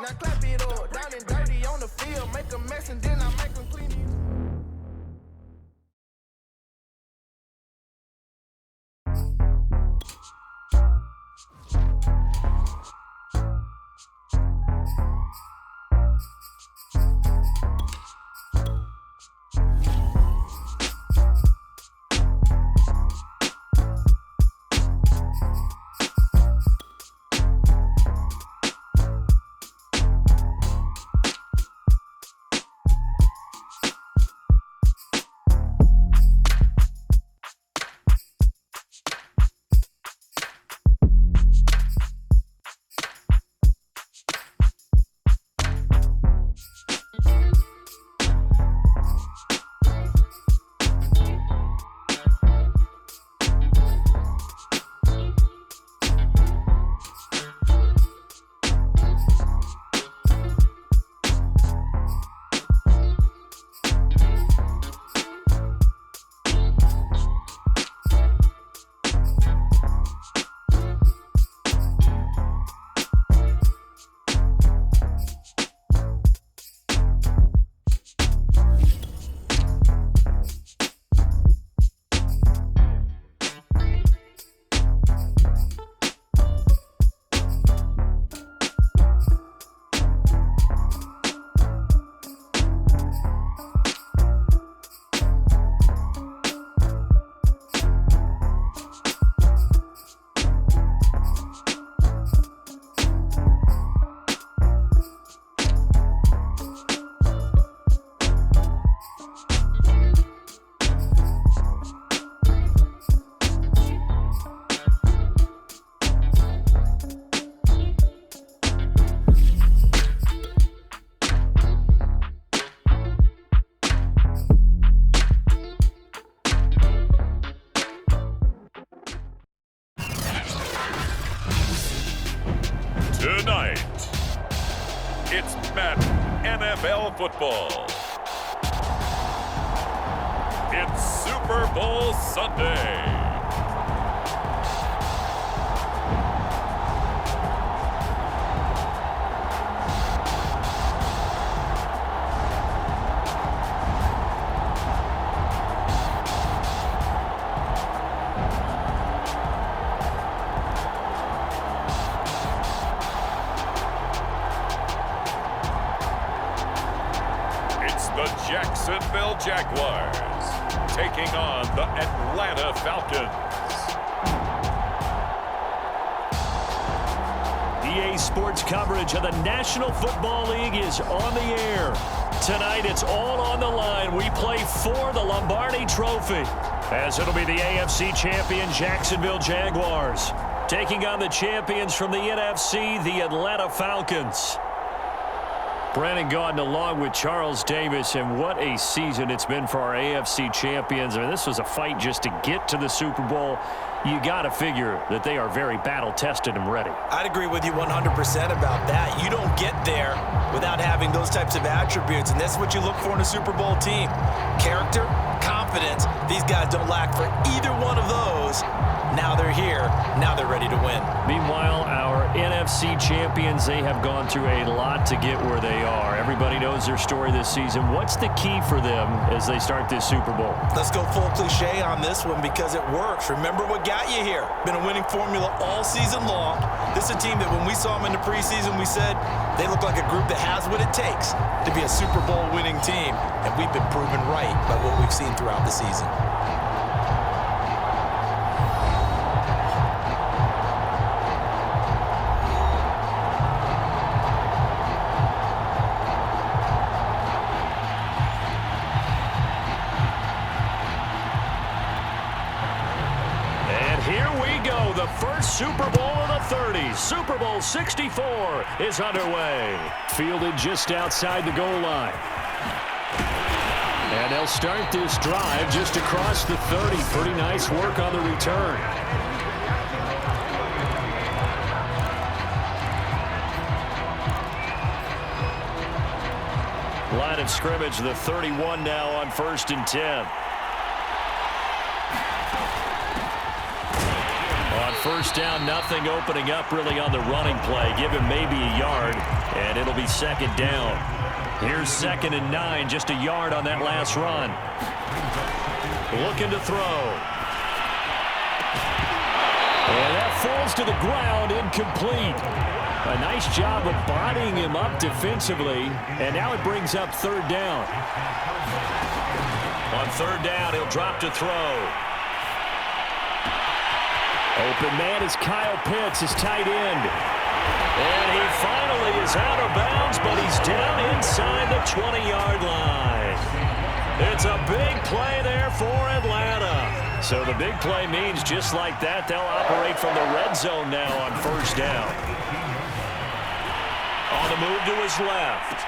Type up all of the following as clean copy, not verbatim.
Now clap it up, down and dirty on the field. Make a mess and then I make them clean it. Tonight, it's Madden NFL football. It's Super Bowl Sunday. The Jacksonville Jaguars taking on the Atlanta Falcons. EA Sports coverage of the National Football League is on the air. Tonight, it's all on the line. We play for the Lombardi Trophy, as it'll be the AFC champion Jacksonville Jaguars taking on the champions from the NFC, the Atlanta Falcons. Brandon Gaudin along with Charles Davis, and what a season it's been for our AFC champions. I mean, this was a fight just to get to the Super Bowl. You got to figure that they are very battle-tested and ready. I'd agree with you 100% about that. You don't get there without having those types of attributes, and that's what you look for in a Super Bowl team. Character, confidence. These guys don't lack for either one of those. Now they're here. Now they're ready to win. Meanwhile, our NFC champions, they have gone through a lot to get where they are. Everybody knows their story this season. What's the key for them as they start this Super Bowl? Let's go full cliche on this one because it works. Remember what got you here. Been a winning formula all season long. This is a team that when we saw them in the preseason, we said they look like a group that has what it takes to be a Super Bowl winning team. And we've been proven right by what we've seen throughout the season. The first Super Bowl of the 30s, Super Bowl 64 is underway. Fielded just outside the goal line. And they'll start this drive just across the 30. Pretty nice work on the return. Line of scrimmage, the 31 now on 1st and 10. On first down, nothing opening up really on the running play. Give him maybe a yard, And it'll be second down. Here's 2nd and 9, just a yard on that last run. Looking to throw. And that falls to the ground, incomplete. A nice job of bodying him up defensively, and now it brings up 3rd down. On 3rd down, he'll drop to throw. Open man is Kyle Pitts, his tight end. And he finally is out of bounds, but he's down inside the 20-yard line. It's a big play there for Atlanta. So the big play means just like that, they'll operate from the red zone now on 1st down. On the move to his left.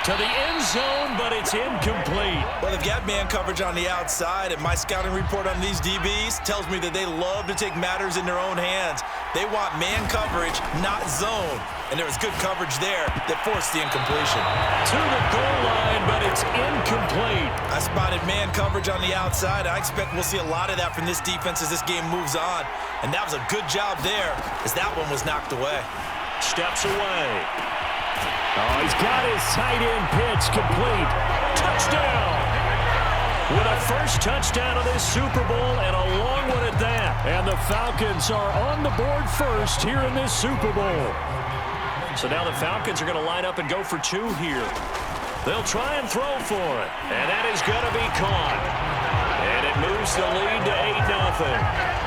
To the end zone, but it's incomplete. Well, they've got man coverage on the outside, and my scouting report on these DBs tells me that they love to take matters in their own hands. They want man coverage, not zone. And there was good coverage there that forced the incompletion. To the goal line, but it's incomplete. I spotted man coverage on the outside. I expect we'll see a lot of that from this defense as this game moves on. And that was a good job there as that one was knocked away. Steps away. Oh, he's got his tight end pitch complete. Touchdown! With a first touchdown of this Super Bowl and a long one at that. And the Falcons are on the board first here in this Super Bowl. So now the Falcons are going to line up and go for 2 here. They'll try and throw for it. And that is going to be caught. And it moves the lead to 8-0.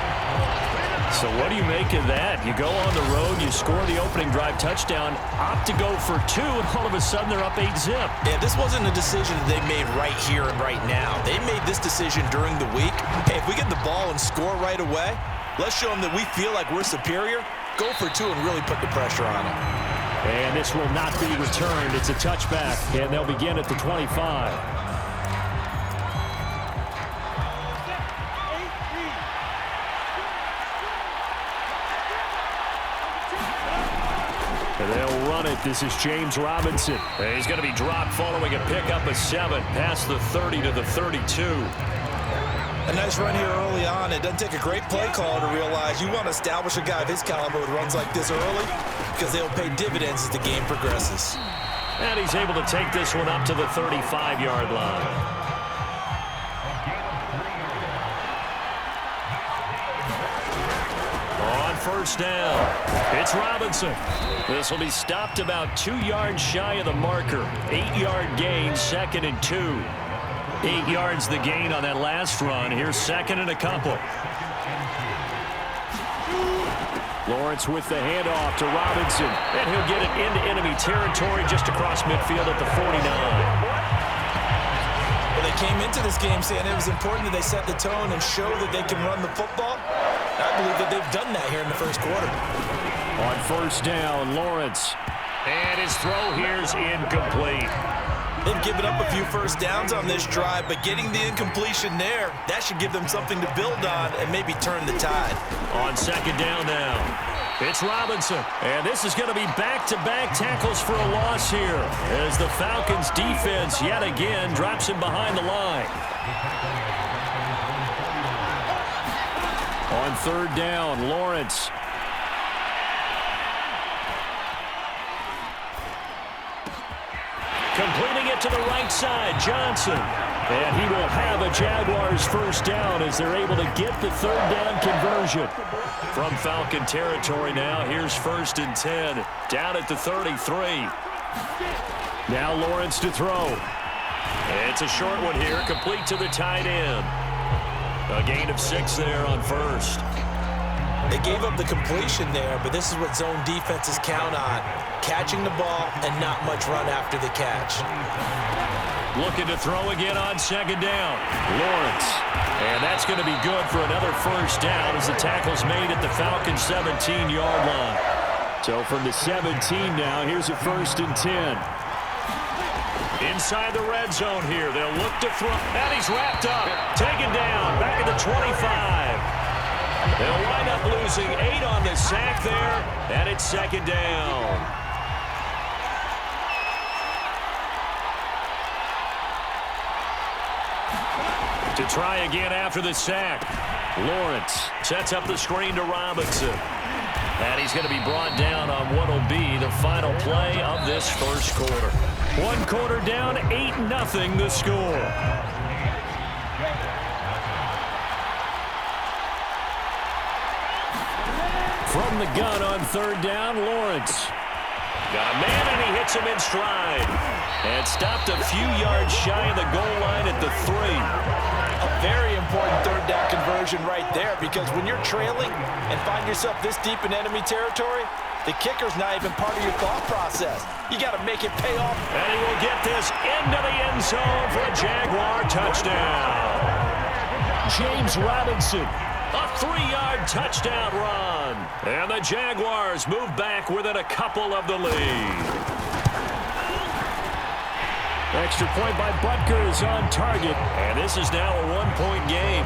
So what do you make of that? You go on the road, you score the opening drive touchdown, opt to go for 2, and all of a sudden they're up 8-zip. Yeah, this wasn't a decision that they made right here and right now. They made this decision during the week. Hey, if we get the ball and score right away, let's show them that we feel like we're superior. Go for 2 and really put the pressure on them. And this will not be returned. It's a touchback, and they'll begin at the 25. They'll run it. This is James Robinson. He's going to be dropped following a pickup of 7 past the 30 to the 32. A nice run here early on. It doesn't take a great play caller to realize you want to establish a guy of his caliber with runs like this early because they'll pay dividends as the game progresses. And he's able to take this one up to the 35-yard line. First down. It's Robinson. This will be stopped about 2 yards shy of the marker. 8-yard gain, 2nd and 2. 8 yards the gain on that last run. Here's 2nd and a couple. Lawrence with the handoff to Robinson. And he'll get it into enemy territory just across midfield at the 49. Well, they came into this game saying it was important that they set the tone and show that they can run the football. I believe that they've done that here in the first quarter. On first down, Lawrence. And his throw here's incomplete. They've given up a few first downs on this drive, but getting the incompletion there, that should give them something to build on and maybe turn the tide. On 2nd down now, it's Robinson. And this is going to be back-to-back tackles for a loss here as the Falcons defense yet again drops him behind the line. On 3rd down, Lawrence. Completing it to the right side, Johnson. And he will have a Jaguars first down as they're able to get the 3rd down conversion. From Falcon territory now, here's 1st and 10. Down at the 33. Now Lawrence to throw. It's a short one here, complete to the tight end. A gain of 6 there on 1st. They gave up the completion there, but this is what zone defenses count on. Catching the ball and not much run after the catch. Looking to throw again on 2nd down. Lawrence. And that's going to be good for another first down as the tackle's made at the Falcons' 17-yard line. So from the 17 now, here's a 1st and 10. Inside the red zone here. They'll look to throw. And he's wrapped up. Taken down. Back at the 25. They'll wind up losing 8 on the sack there. And it's 2nd down. To try again after the sack. Lawrence sets up the screen to Robinson. And he's going to be brought down on what will be the final play of this first quarter. 1 quarter down, 8-0 the score. From the gun on 3rd down, Lawrence. Got a man, and he hits him in stride. And stopped a few yards shy of the goal line at the 3. A very important 3rd down conversion right there, because when you're trailing and find yourself this deep in enemy territory, the kicker's not even part of your thought process. You got to make it pay off. And he will get this into the end zone for a Jaguar touchdown. James Robinson, a 3-yard touchdown run. And the Jaguars move back within a couple of the lead. Extra point by Butker is on target. And this is now a 1-point game.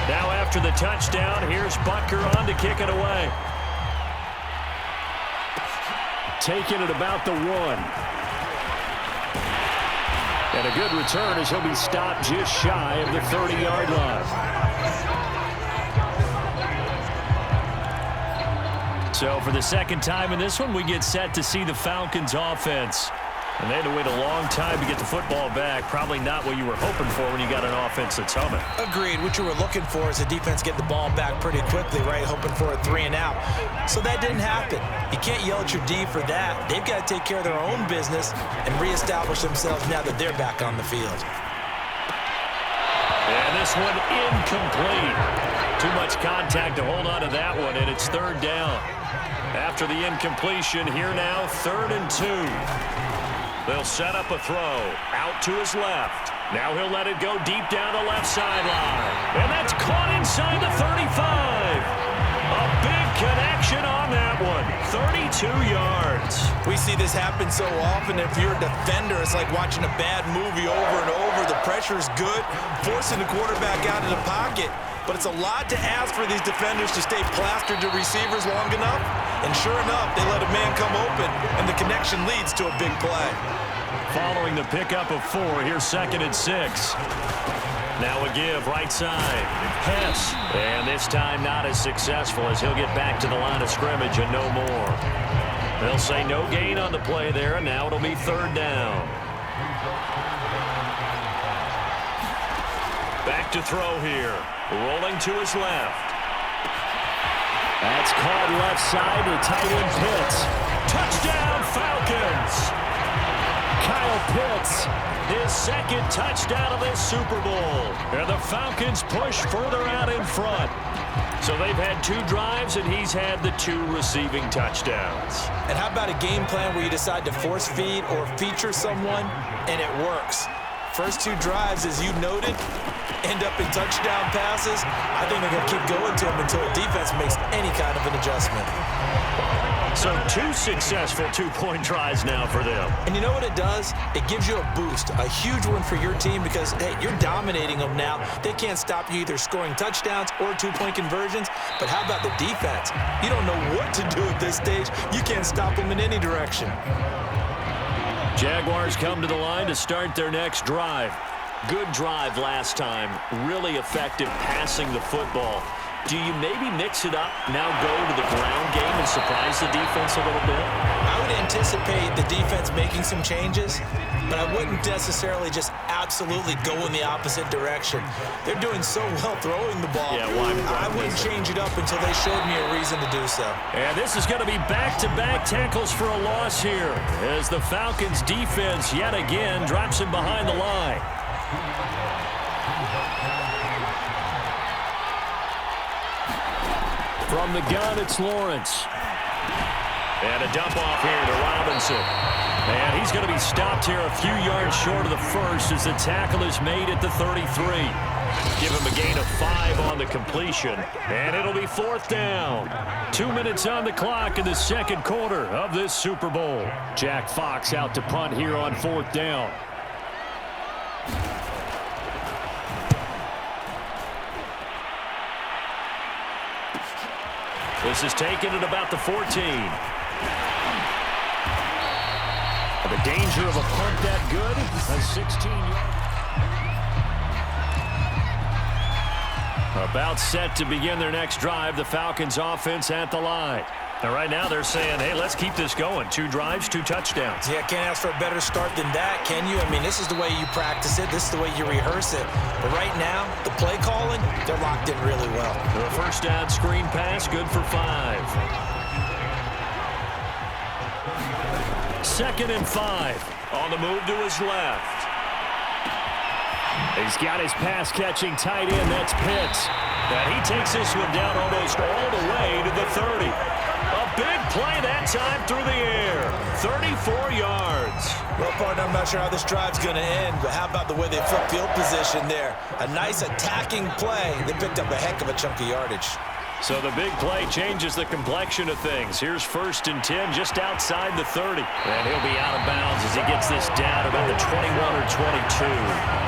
Now after the touchdown, here's Butker on to kick it away. Taking it about the 1. And a good return as he'll be stopped just shy of the 30-yard line. So for the second time in this one, we get set to see the Falcons offense. And they had to wait a long time to get the football back. Probably not what you were hoping for when you got an offense that's humming. Agreed. What you were looking for is the defense get the ball back pretty quickly, right? Hoping for a 3 and out. So that didn't happen. You can't yell at your D for that. They've got to take care of their own business and reestablish themselves now that they're back on the field. And this one incomplete. Too much contact to hold on to that one, and it's 3rd down. After the incompletion, here now, 3rd and 2. They'll set up a throw out to his left. Now he'll let it go deep down the left sideline. And that's caught inside the 35. A big connection on that one. 32 yards. We see this happen so often. If you're a defender, it's like watching a bad movie over and over. The pressure's good, forcing the quarterback out of the pocket. But it's a lot to ask for these defenders to stay plastered to receivers long enough. And sure enough, they let a man come open, and the connection leads to a big play. Following the pickup of 4, here's 2nd and 6. Now a give, right side. Hess. And this time not as successful as he'll get back to the line of scrimmage and no more. They'll say no gain on the play there, and now it'll be 3rd down. Back to throw here. Rolling to his left. That's caught left side to tight end Pitts. Touchdown Falcons! Kyle Pitts, his 2nd touchdown of this Super Bowl. And the Falcons push further out in front. So they've had 2 drives, and he's had the 2 receiving touchdowns. And how about a game plan where you decide to force feed or feature someone, and it works? First 2 drives, as you noted, end up in touchdown passes. I think they're going to keep going to them until the defense makes any kind of an adjustment. So 2 successful 2-point tries now for them. And you know what it does? It gives you a boost, a huge one for your team because, hey, you're dominating them now. They can't stop you either scoring touchdowns or 2-point conversions. But how about the defense? You don't know what to do at this stage. You can't stop them in any direction. Jaguars come to the line to start their next drive. Good drive last time. Really effective passing the football. Do you maybe mix it up, now go to the ground game and surprise the defense a little bit? I would anticipate the defense making some changes, but I wouldn't necessarily just absolutely go in the opposite direction. They're doing so well throwing the ball. Yeah, I wouldn't change it up until they showed me a reason to do so. And this is going to be back-to-back tackles for a loss here as the Falcons defense yet again drops him behind the line. From the gun, it's Lawrence. And a dump off here to Robinson. And he's going to be stopped here a few yards short of the first as the tackle is made at the 33. Give him a gain of 5 on the completion. And it'll be 4th down. 2 minutes on the clock in the 2nd quarter of this Super Bowl. Jack Fox out to punt here on 4th down. This is taken at about the 14. The danger of a punt that good. A 16-yard. About set to begin their next drive, the Falcons offense at the line. And right now they're saying, hey, let's keep this going. 2 drives, 2 touchdowns. Yeah, can't ask for a better start than that, can you? I mean, this is the way you practice it. This is the way you rehearse it. But right now, the play calling, they're locked in really well. The first down screen pass, good for 5. 2nd and 5. On the move to his left. He's got his pass-catching tight end. That's Pitts. And he takes this one down almost all the way to the 30. A big play that time through the air. 34 yards. Well, partner, I'm not sure how this drive's going to end, but how about the way they flip field position there? A nice attacking play. They picked up a heck of a chunk of yardage. So the big play changes the complexion of things. Here's 1st and 10 just outside the 30. And he'll be out of bounds as he gets this down about the 21 or 22.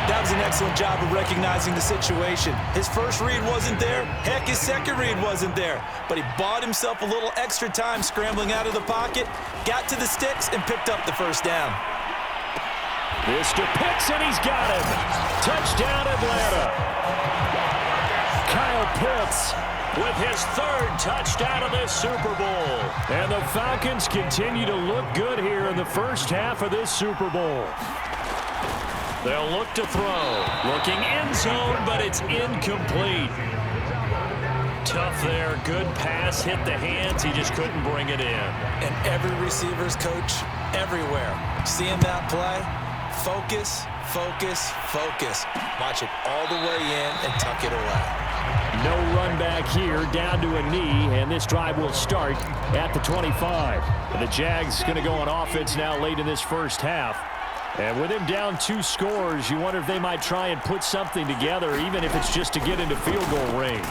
That was an excellent job of recognizing the situation. His first read wasn't there. Heck, his second read wasn't there. But he bought himself a little extra time scrambling out of the pocket, got to the sticks, and picked up the first down. Mr. Pitts, and he's got him. Touchdown, Atlanta. Kyle Pitts with his 3rd touchdown of this Super Bowl. And the Falcons continue to look good here in the first half of this Super Bowl. They'll look to throw. Looking end zone, but it's incomplete. Tough there. Good pass. Hit the hands. He just couldn't bring it in. And every receiver's coach everywhere. Seeing that play, focus, focus, focus. Watch it all the way in and tuck it away. No run back here, down to a knee, and this drive will start at the 25. The Jags going to go on offense now late in this first half. And with him down 2 scores, you wonder if they might try and put something together, even if it's just to get into field goal range.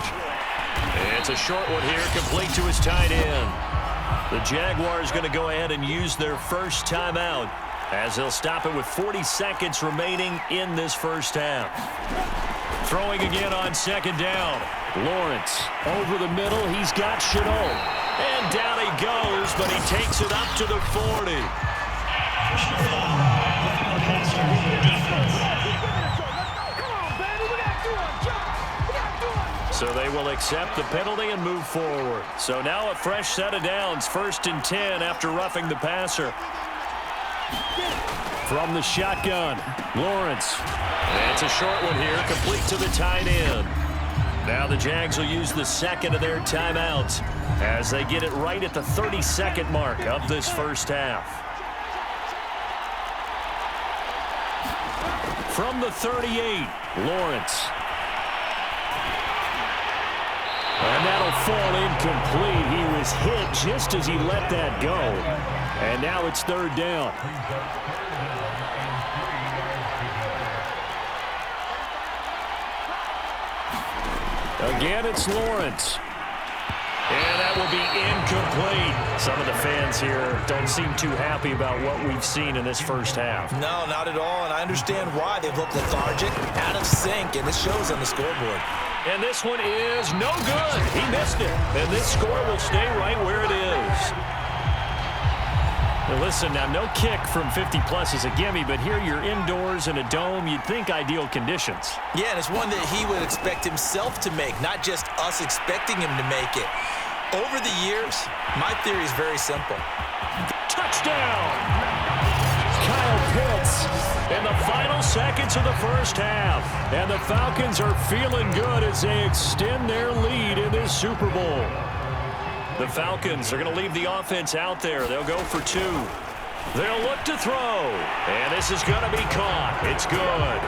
It's a short one here, complete to his tight end. The Jaguars going to go ahead and use their first timeout as they'll stop it with 40 seconds remaining in this first half. Throwing again on 2nd down. Lawrence over the middle. He's got Shenault. And down he goes, but he takes it up to the 40. So they will accept the penalty and move forward. So now a fresh set of downs. 1st and 10 after roughing the passer. From the shotgun, Lawrence. That's a short one here, complete to the tight end. Now the Jags will use the 2nd of their timeouts as they get it right at the 30-second mark of this first half. From the 38, Lawrence. And that'll fall incomplete. He was hit just as he let that go. And now it's 3rd down. Again, it's Lawrence. And that will be incomplete. Some of the fans here don't seem too happy about what we've seen in this first half. No, not at all, and I understand why. They've looked lethargic, out of sync, and this shows on the scoreboard. And this one is no good. He missed it. And this score will stay right where it is. Now listen, now no kick from 50-plus is a gimme, but here you're indoors in a dome. You'd think ideal conditions. Yeah, and it's one that he would expect himself to make, not just us expecting him to make it. Over the years, my theory is very simple. Touchdown! Kyle Pitts in the final seconds of the first half. And the Falcons are feeling good as they extend their lead in this Super Bowl. The Falcons are going to leave the offense out there. They'll go for 2. They'll look to throw. And this is going to be caught. It's good.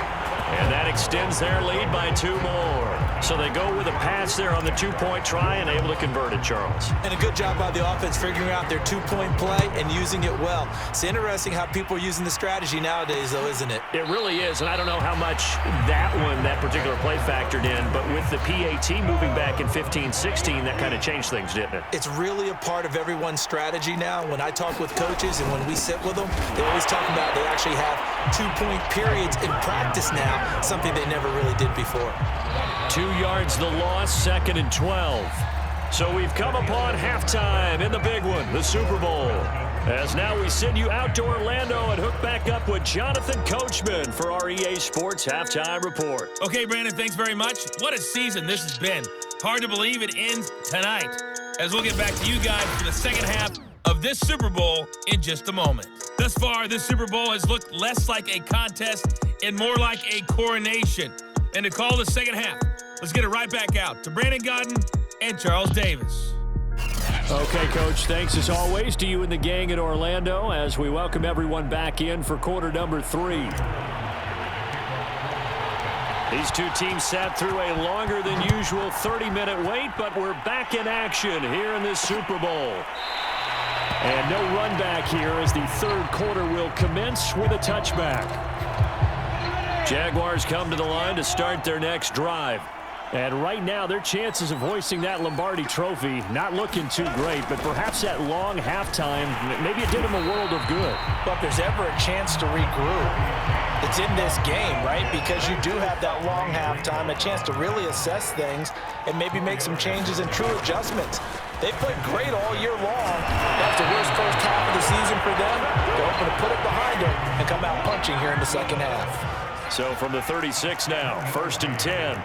And that extends their lead by 2 more. So they go with a pass there on the 2-point try and able to convert it, Charles. And a good job by the offense figuring out their 2-point play and using it well. It's interesting how people are using the strategy nowadays, though, isn't it? It really is, and I don't know how much that particular play factored in, but with the PAT moving back in 15-16, that kind of changed things, didn't it? It's really a part of everyone's strategy now. When I talk with coaches and when we sit with them, they always talk about they actually have 2-point periods in practice now, something they never really did before. 2 yards the loss, 2nd and 12. So we've come upon halftime in the big one, the Super Bowl. As now we send you out to Orlando and hook back up with Jonathan Coachman for our EA Sports Halftime Report. Okay, Brandon, thanks very much. What a season this has been. Hard to believe it ends tonight, as we'll get back to you guys for the second half of this Super Bowl in just a moment. Thus far, this Super Bowl has looked less like a contest and more like a coronation. And to call the second half, let's get it right back out to Brandon Godden and Charles Davis. Okay, Coach, thanks as always to you and the gang in Orlando as we welcome everyone back in for quarter number 3. These two teams sat through a longer than usual 30-minute wait, but we're back in action here in this Super Bowl. And no run back here as the third quarter will commence with a touchback. Jaguars come to the line to start their next drive. And right now, their chances of hoisting that Lombardi trophy not looking too great, but perhaps that long halftime, maybe it did them a world of good. But if there's ever a chance to regroup, it's in this game, right? Because you do have that long halftime, a chance to really assess things and maybe make some changes and true adjustments. They played great all year long. That's the worst first half of the season for them. They're hoping to put it behind them and come out punching here in the second half. So from the 36 now, 1st and 10.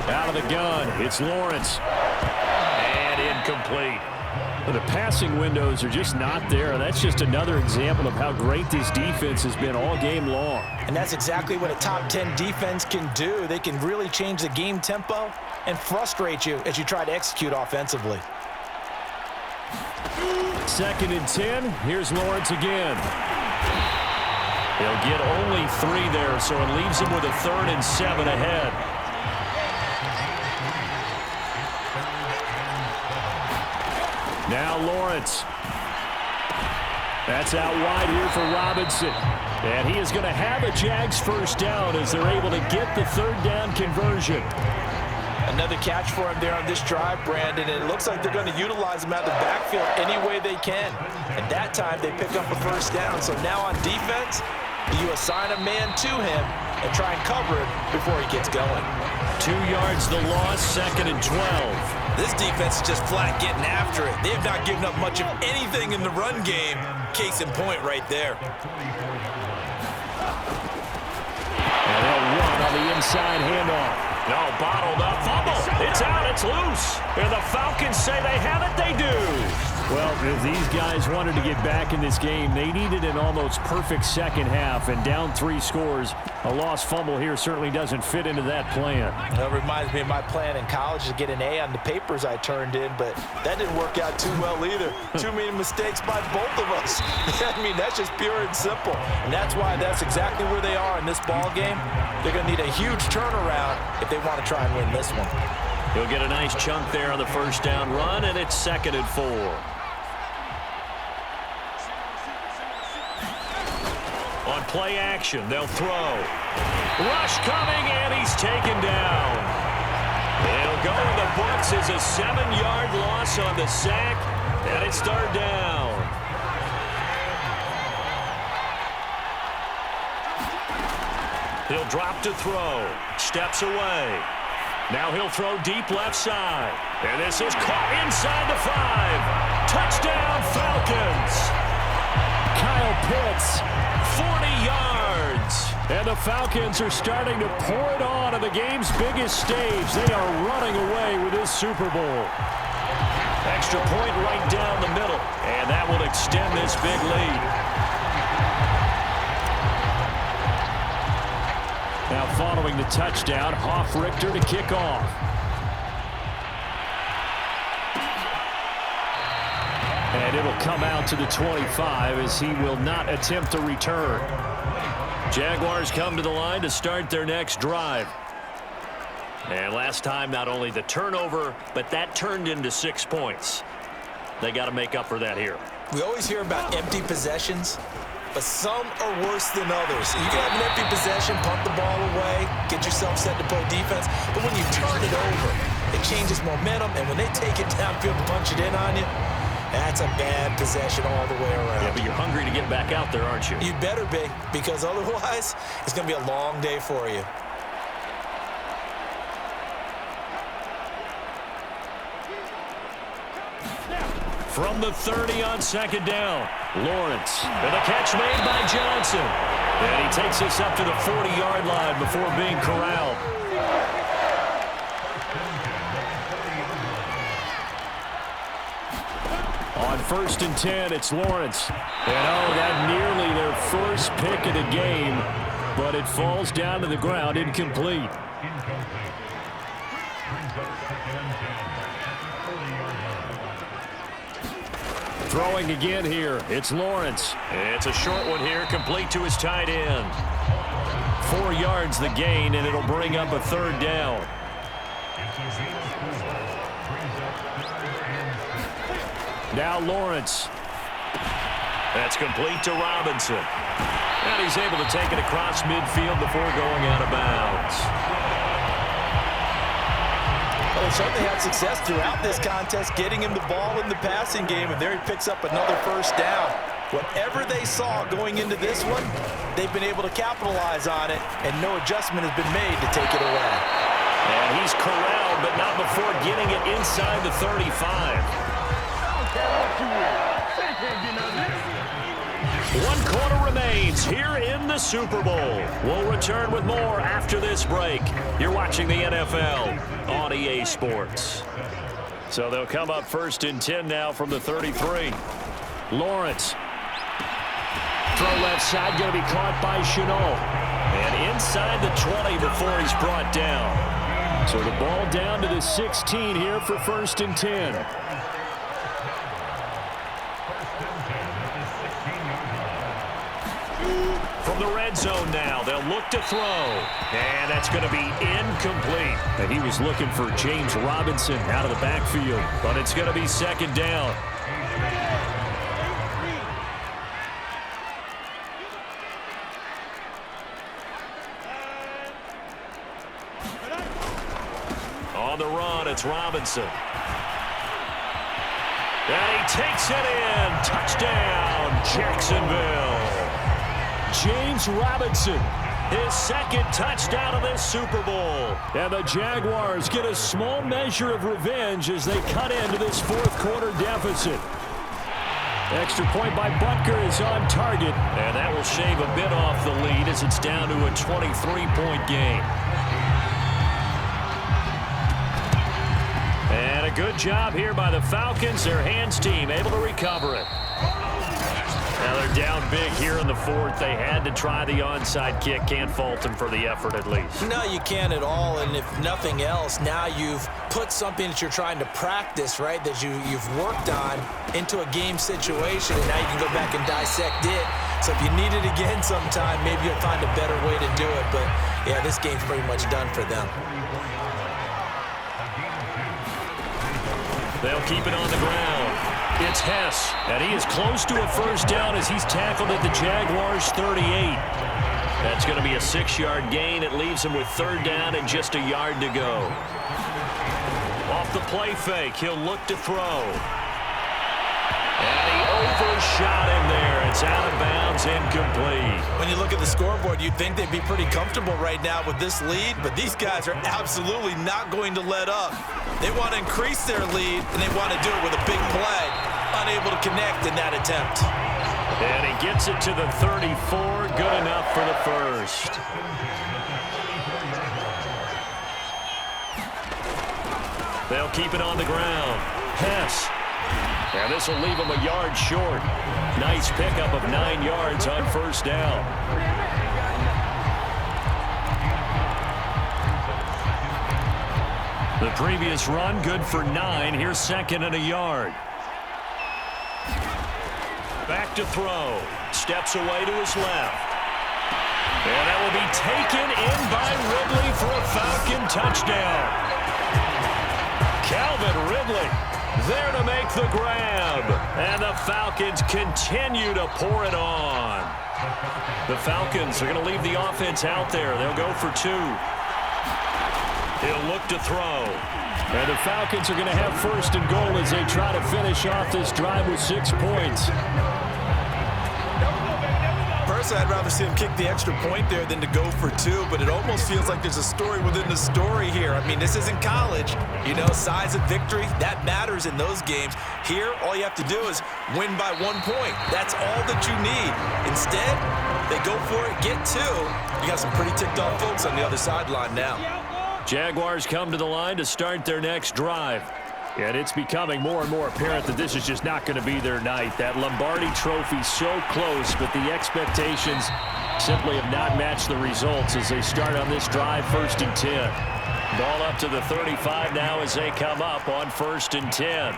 Out of the gun, it's Lawrence. And incomplete. The passing windows are just not there. That's just another example of how great this defense has been all game long. And that's exactly what a top 10 defense can do. They can really change the game tempo and frustrate you as you try to execute offensively. 2nd and 10. Here's Lawrence again. He'll get only 3 there, so it leaves him with a 3rd and 7 ahead. Now Lawrence. That's out wide here for Robinson. And he is going to have a Jags first down as they're able to get the 3rd down conversion. Another catch for him there on this drive, Brandon, and it looks like they're going to utilize him out of the backfield any way they can. And that time they pick up a first down. So now on defense, you assign a man to him and try and cover it before he gets going. 2 yards the loss, 2nd and 12. This defense is just flat getting after it. They have not given up much of anything in the run game. Case in point right there. And they'll run on the inside handoff. No, bottled up, fumble. It's out, it's loose. And the Falcons say they have it, they do. Well, if these guys wanted to get back in this game, they needed an almost perfect second half, and down 3 scores. A lost fumble here certainly doesn't fit into that plan. It reminds me of my plan in college to get an A on the papers I turned in, but that didn't work out too well either. Too many mistakes by both of us. I mean, that's just pure and simple. And that's why that's exactly where they are in this ball game. They're going to need a huge turnaround if they want to try and win this one. He'll get a nice chunk there on the first down run, and it's 2nd and 4. On play action, they'll throw. Rush coming, and he's taken down. He'll go in the books as a 7-yard loss on the sack, and it's 3rd down. He'll drop to throw. Steps away. Now he'll throw deep left side. And this is caught inside the 5. Touchdown, Falcons. Kyle Pitts, 40 yards. And the Falcons are starting to pour it on the game's biggest stage. They are running away with this Super Bowl. Extra point right down the middle. And that will extend this big lead. Now following the touchdown, Hoff-Richter to kick off. And it'll come out to the 25 as he will not attempt a return. Jaguars come to the line to start their next drive. And last time, not only the turnover, but that turned into 6 points. They got to make up for that here. We always hear about empty possessions, but some are worse than others. You can have an empty possession, punt the ball away, get yourself set to play defense, but when you turn it over, it changes momentum, and when they take it downfield and punch it in on you, that's a bad possession all the way around. Yeah, but you're hungry to get back out there, aren't you? You better be, because otherwise, it's going to be a long day for you. From the 30 on second down. Lawrence. And the catch made by Johnson. And he takes us up to the 40-yard line before being corralled. On 1st and 10, it's Lawrence. And that nearly their first pick of the game, but it falls down to the ground, incomplete. Throwing again here, it's Lawrence. It's a short one here, complete to his tight end. 4 yards the gain, and it'll bring up a 3rd down. Now Lawrence. That's complete to Robinson. And he's able to take it across midfield before going out of bounds. Well, they certainly had success throughout this contest, getting him the ball in the passing game, and there he picks up another 1st down. Whatever they saw going into this one, they've been able to capitalize on it, and no adjustment has been made to take it away. And he's corralled, but not before getting it inside the 35. 1 quarter remains here in the Super Bowl. We'll return with more after this break. You're watching the NFL on EA Sports. So they'll come up 1st and 10 now from the 33. Lawrence. Throw left side, going to be caught by Chenault. And inside the 20 before he's brought down. So the ball down to the 16 here for 1st and 10. From the red zone now, they'll look to throw. And that's going to be incomplete. And he was looking for James Robinson out of the backfield. But it's going to be 2nd down. On the run, it's Robinson. And he takes it in. Touchdown, Jacksonville. James Robinson, his 2nd touchdown of this Super Bowl. And the Jaguars get a small measure of revenge as they cut into this 4th quarter deficit. Extra point by Butker is on target. And that will shave a bit off the lead as it's down to a 23-point game. And a good job here by the Falcons. Their hands team able to recover it. Now they're down big here in the 4th. They had to try the onside kick. Can't fault them for the effort at least. No, you can't at all. And if nothing else, now you've put something that you're trying to practice, right, that you've worked on into a game situation, and now you can go back and dissect it. So if you need it again sometime, maybe you'll find a better way to do it. But, yeah, this game's pretty much done for them. They'll keep it on the ground. It's Hess, and he is close to a 1st down as he's tackled at the Jaguars' 38. That's going to be a 6-yard gain. It leaves him with 3rd down and just a yard to go. Off the play fake, he'll look to throw. And he overshot him there. It's out of bounds, incomplete. When you look at the scoreboard, you'd think they'd be pretty comfortable right now with this lead, but these guys are absolutely not going to let up. They want to increase their lead, and they want to do it with a big play. Unable to connect in that attempt. And he gets it to the 34. Good enough for the 1st. They'll keep it on the ground. Hess. And this will leave him a yard short. Nice pickup of 9 yards on 1st down. The previous run, good for 9. Here's 2nd and a yard. Back to throw. Steps away to his left. And that will be taken in by Ridley for a Falcon touchdown. Calvin Ridley there to make the grab. And the Falcons continue to pour it on. The Falcons are going to leave the offense out there. They'll go for 2. He'll look to throw. And the Falcons are going to have 1st and goal as they try to finish off this drive with 6 points. Personally, I'd rather see him kick the extra point there than to go for two, but it almost feels like there's a story within the story here. I mean, this isn't college. You know, size of victory, that matters in those games. Here, all you have to do is win by 1 point. That's all that you need. Instead, they go for it, get two. You got some pretty ticked off folks on the other sideline now. Jaguars come to the line to start their next drive. And it's becoming more and more apparent that this is just not going to be their night. That Lombardi Trophy so close, but the expectations simply have not matched the results as they start on this drive, 1st and 10. Ball up to the 35 now as they come up on 1st and 10.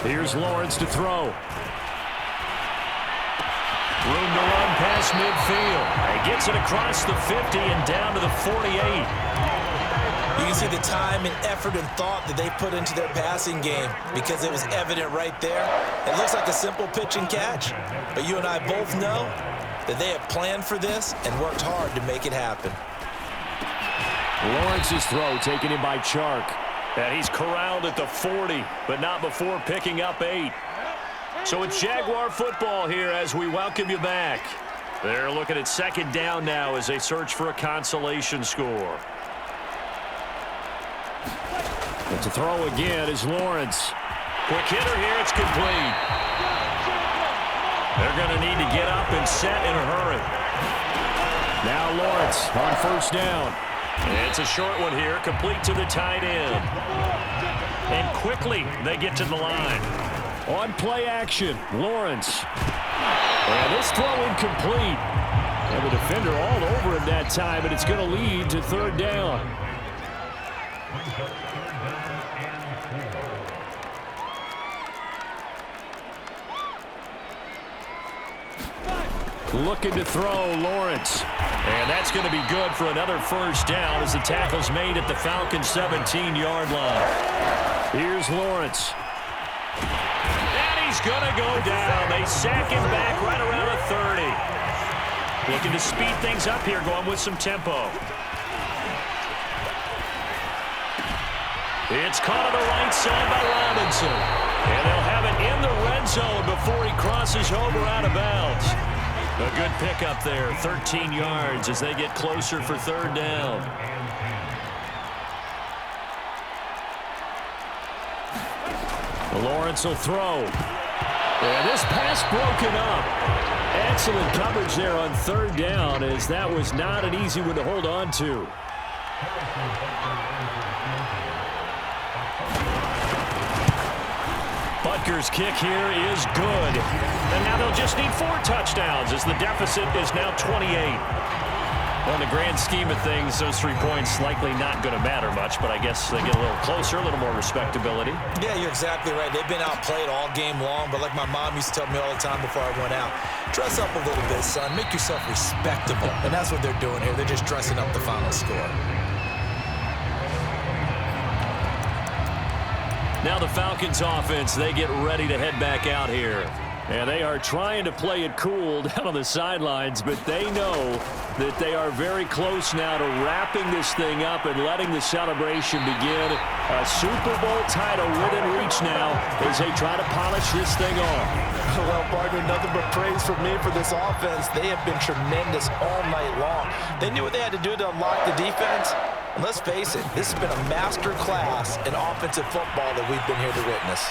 Here's Lawrence to throw. Room to run past midfield. He gets it across the 50 and down to the 48. You can see the time and effort and thought that they put into their passing game because it was evident right there. It looks like a simple pitch and catch, but you and I both know that they have planned for this and worked hard to make it happen. Lawrence's throw taken in by Chark. And he's corralled at the 40, but not before picking up 8. So it's Jaguar football here as we welcome you back. They're looking at 2nd down now as they search for a consolation score. But to throw again is Lawrence. Quick hitter here, it's complete. They're going to need to get up and set in a hurry. Now Lawrence on 1st down. And it's a short one here, complete to the tight end. And quickly they get to the line. On play action, Lawrence. And this throw incomplete. And the defender all over him that time, and it's going to lead to 3rd down. Looking to throw, Lawrence. And that's going to be good for another 1st down as the tackle's made at the Falcons' 17-yard line. Here's Lawrence. He's going to go down. They sack him back right around the 30. Looking to speed things up here, going with some tempo. It's caught on the right side by Robinson. And they'll have it in the red zone before he crosses over out of bounds. A good pickup there, 13 yards as they get closer for 3rd down. Lawrence will throw. And this pass broken up. Excellent coverage there on 3rd down as that was not an easy one to hold on to. Butker's kick here is good. And now they'll just need 4 touchdowns as the deficit is now 28. On the grand scheme of things, those 3 points likely not going to matter much, but I guess they get a little closer, a little more respectability. Yeah, you're exactly right. They've been outplayed all game long, but like my mom used to tell me all the time before I went out, dress up a little bit, son. Make yourself respectable. And that's what they're doing here. They're just dressing up the final score. Now the Falcons offense, they get ready to head back out here. And they are trying to play it cool down on the sidelines, but they know that they are very close now to wrapping this thing up and letting the celebration begin. A Super Bowl title within reach now as they try to polish this thing off. Well, partner, nothing but praise from me for this offense. They have been tremendous all night long. They knew what they had to do to unlock the defense. And let's face it, this has been a master class in offensive football that we've been here to witness.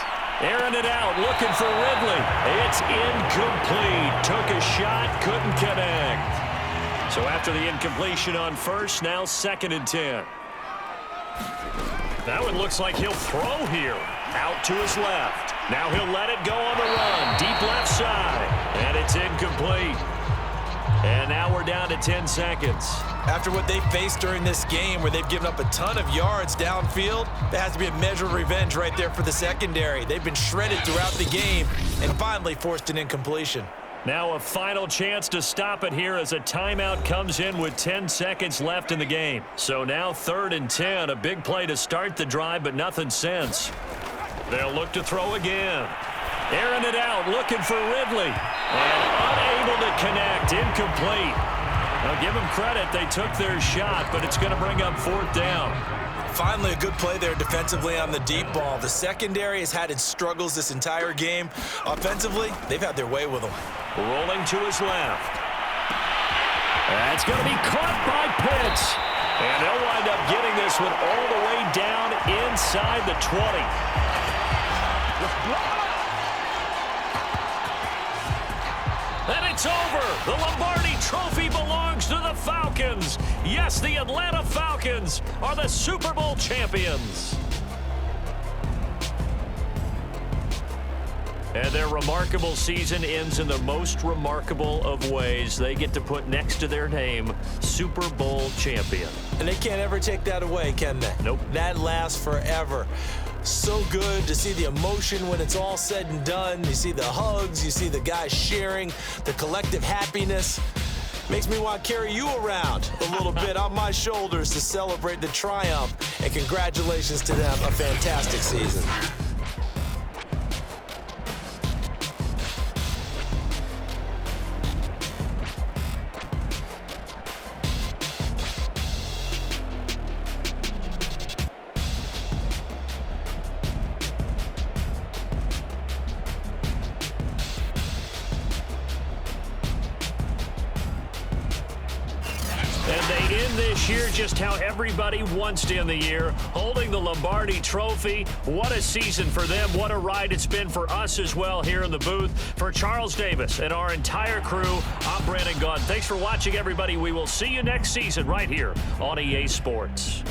Airing it out, looking for Ridley. It's incomplete. Took a shot, couldn't connect. So after the incompletion on 1st, now 2nd and 10. That one looks like he'll throw here. Out to his left. Now he'll let it go on the run. Deep left side. And it's incomplete. And now we're down to 10 seconds. After what they faced during this game where they've given up a ton of yards downfield, there has to be a measure of revenge right there for the secondary. They've been shredded throughout the game and finally forced an incompletion. Now a final chance to stop it here as a timeout comes in with 10 seconds left in the game. So now 3rd and 10, a big play to start the drive, but nothing since. They'll look to throw again. Airing it out, looking for Ridley. And unable to connect, incomplete. Now give them credit, they took their shot, but it's going to bring up 4th down. Finally, a good play there defensively on the deep ball. The secondary has had its struggles this entire game. Offensively, they've had their way with him. Rolling to his left. That's going to be caught by Pitts. And they'll wind up getting this one all the way down inside the 20. And it's over. The Lombardi Trophy belongs to the Falcons. Yes, the Atlanta Falcons are the Super Bowl champions. And their remarkable season ends in the most remarkable of ways. They get to put next to their name, Super Bowl champion. And they can't ever take that away, can they? Nope. That lasts forever. So good to see the emotion when it's all said and done. You see the hugs, you see the guys sharing, the collective happiness. Makes me want to carry you around a little bit on my shoulders to celebrate the triumph. And congratulations to them, a fantastic season. And they end this year just how everybody wants to end the year, holding the Lombardi Trophy. What a season for them. What a ride it's been for us as well here in the booth. For Charles Davis and our entire crew, I'm Brandon Gaudin. Thanks for watching, everybody. We will see you next season right here on EA Sports.